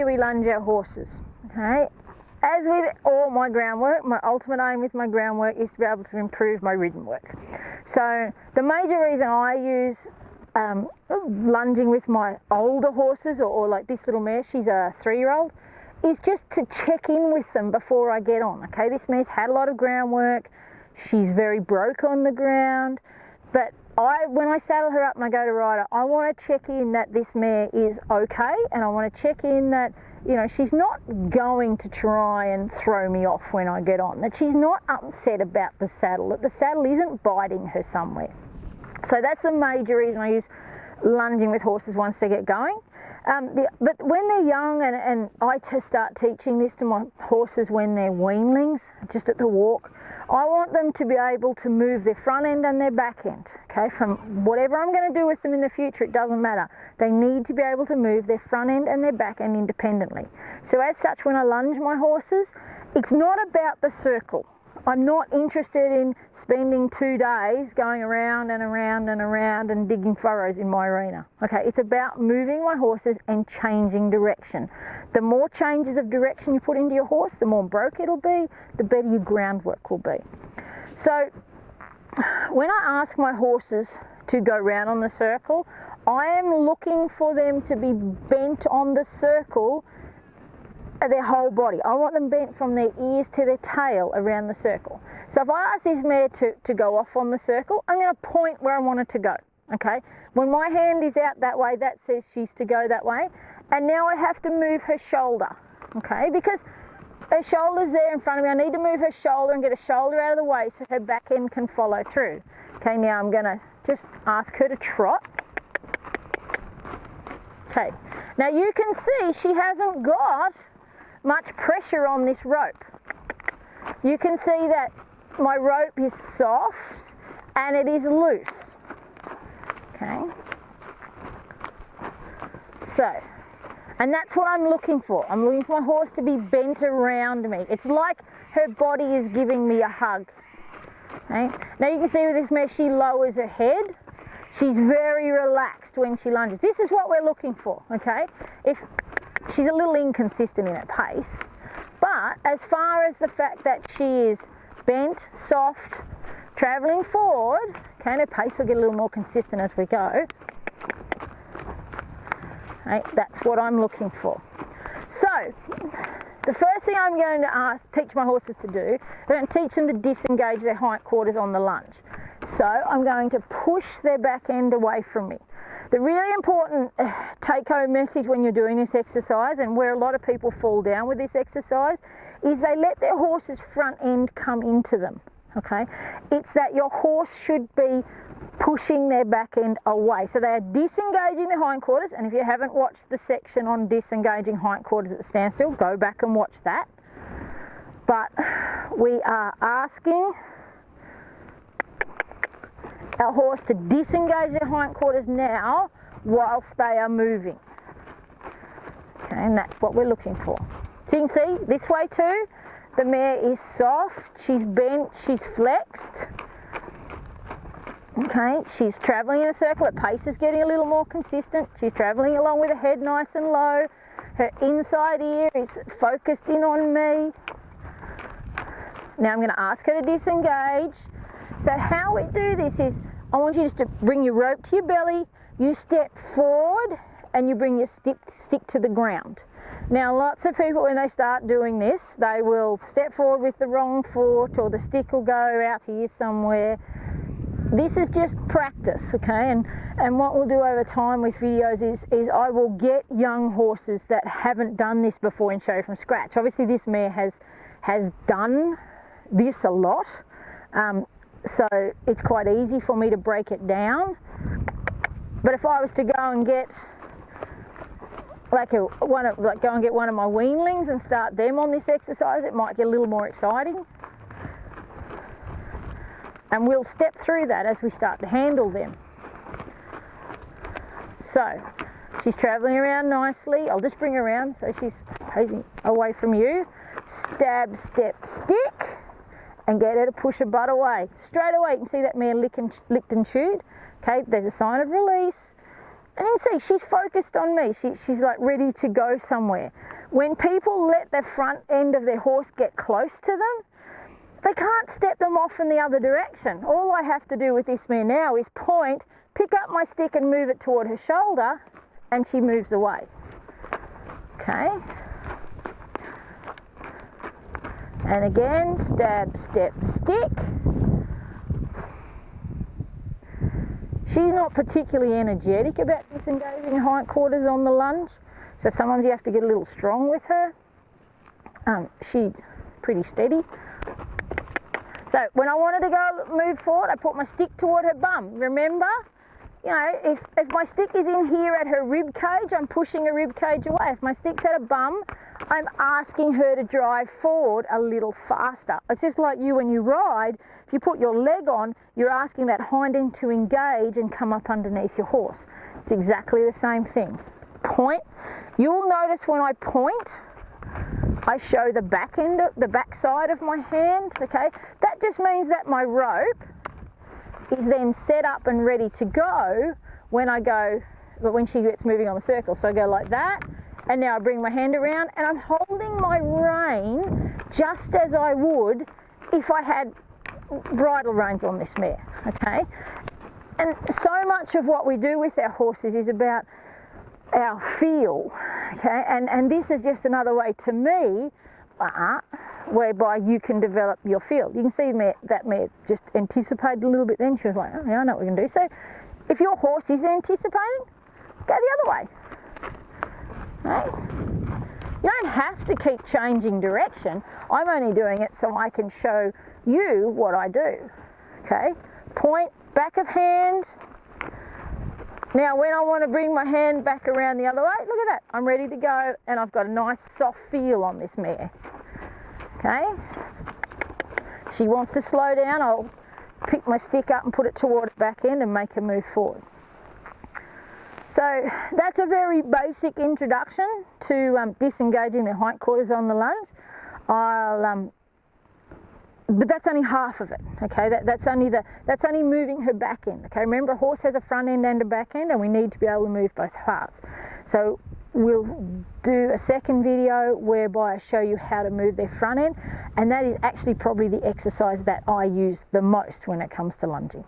do we lunge our horses? Okay, as with all my groundwork, my ultimate aim with my groundwork is to be able to improve my ridden work. So the major reason I use lunging with my older horses, or like this little mare, she's a 3-year-old, is just to check in with them before I get on. Okay, this mare's had a lot of groundwork, she's very broke on the ground, but when I saddle her up and I go to ride her, I want to check in that this mare is okay, and I want to check in that, you know, she's not going to try and throw me off when I get on, that she's not upset about the saddle, that the saddle isn't biting her somewhere. So that's the major reason I use lunging with horses once they get going. But when they're young, and I start teaching this to my horses when they're weanlings, just at the walk, I want them to be able to move their front end and their back end, okay? From whatever I'm going to do with them in the future, it doesn't matter. They need to be able to move their front end and their back end independently. So as such, when I lunge my horses, it's not about the circle. I'm not interested in spending 2 days going around and around and around and digging furrows in my arena. Okay, it's about moving my horses and changing direction. The more changes of direction you put into your horse, the more broke it'll be, the better your groundwork will be. So when I ask my horses to go round on the circle, I am looking for them to be bent on the circle, their whole body. I want them bent from their ears to their tail around the circle. So if I ask this mare to go off on the circle, I'm going to point where I want her to go. Okay? When my hand is out that way, that says she's to go that way. And now I have to move her shoulder. Okay? Because her shoulder's there in front of me. I need to move her shoulder and get her shoulder out of the way so her back end can follow through. Okay, now I'm going to just ask her to trot. Okay. Now you can see she hasn't got much pressure on this rope. You can see that my rope is soft and it is loose. Okay. So, and that's what I'm looking for. I'm looking for my horse to be bent around me. It's like her body is giving me a hug. Okay. Now you can see with this mare, she lowers her head. She's very relaxed when she lunges. This is what we're looking for, okay? If she's a little inconsistent in her pace, but as far as the fact that she is bent, soft, travelling forward, okay, and her pace will get a little more consistent as we go. Okay, that's what I'm looking for. So, the first thing I'm going to teach my horses to do, I'm going to teach them to disengage their hindquarters on the lunge. So, I'm going to push their back end away from me. The really important take-home message when you're doing this exercise, and where a lot of people fall down with this exercise, is they let their horse's front end come into them, okay? It's that your horse should be pushing their back end away. So they are disengaging the hindquarters, and if you haven't watched the section on disengaging hindquarters at standstill, go back and watch that. But we are asking our horse to disengage their hindquarters now whilst they are moving. Okay, and that's what we're looking for. So you can see this way too, the mare is soft, she's bent, she's flexed. Okay, she's travelling in a circle, her pace is getting a little more consistent, she's travelling along with her head nice and low, her inside ear is focused in on me. Now I'm going to ask her to disengage. So how we do this is, I want you just to bring your rope to your belly, you step forward and you bring your stick to the ground. Now lots of people, when they start doing this, they will step forward with the wrong foot, or the stick will go out here somewhere. This is just practice, okay? And what we'll do over time with videos is I will get young horses that haven't done this before and show from scratch. Obviously this mare has done this a lot. So it's quite easy for me to break it down. But if I was to go and get one of my weanlings and start them on this exercise, it might get a little more exciting. And we'll step through that as we start to handle them. So she's travelling around nicely. I'll just bring her around so she's facing away from you. Stab, step, stick. And get her to push her butt away. Straight away, you can see that mare licked and chewed. Okay, there's a sign of release. And you can see she's focused on me. She's like ready to go somewhere. When people let the front end of their horse get close to them, they can't step them off in the other direction. All I have to do with this mare now is point, pick up my stick and move it toward her shoulder, and she moves away. Okay. And again, stab, step, stick. She's not particularly energetic about disengaging hindquarters on the lunge, so sometimes you have to get a little strong with her. She's pretty steady. So when I wanted to go move forward, I put my stick toward her bum. Remember, you know, if my stick is in here at her rib cage, I'm pushing her rib cage away. If my stick's at her bum, I'm asking her to drive forward a little faster. It's just like you when you ride. If you put your leg on, you're asking that hind end to engage and come up underneath your horse. It's exactly the same thing. Point. You'll notice when I point, I show the back end, the back side of my hand, okay? That just means that my rope is then set up and ready to go when I go, when she gets moving on the circle. So I go like that, and now I bring my hand around and I'm holding my rein just as I would if I had bridle reins on this mare, okay? And so much of what we do with our horses is about our feel, okay? And this is just another way to me, whereby you can develop your feel. You can see that mare just anticipated a little bit then. She was like, oh yeah, I know what we can do. So if your horse is anticipating, go the other way. Right? You don't have to keep changing direction. I'm only doing it so I can show you what I do, okay? Point, back of hand. Now when I want to bring my hand back around the other way, look at that, I'm ready to go and I've got a nice soft feel on this mare, okay? She wants to slow down, I'll pick my stick up and put it toward the back end and make her move forward. So that's a very basic introduction to disengaging the hindquarters on the lunge. But that's only half of it, okay? That's only moving her back end, okay? Remember, a horse has a front end and a back end, and we need to be able to move both parts. So we'll do a second video whereby I show you how to move their front end, and that is actually probably the exercise that I use the most when it comes to lunging.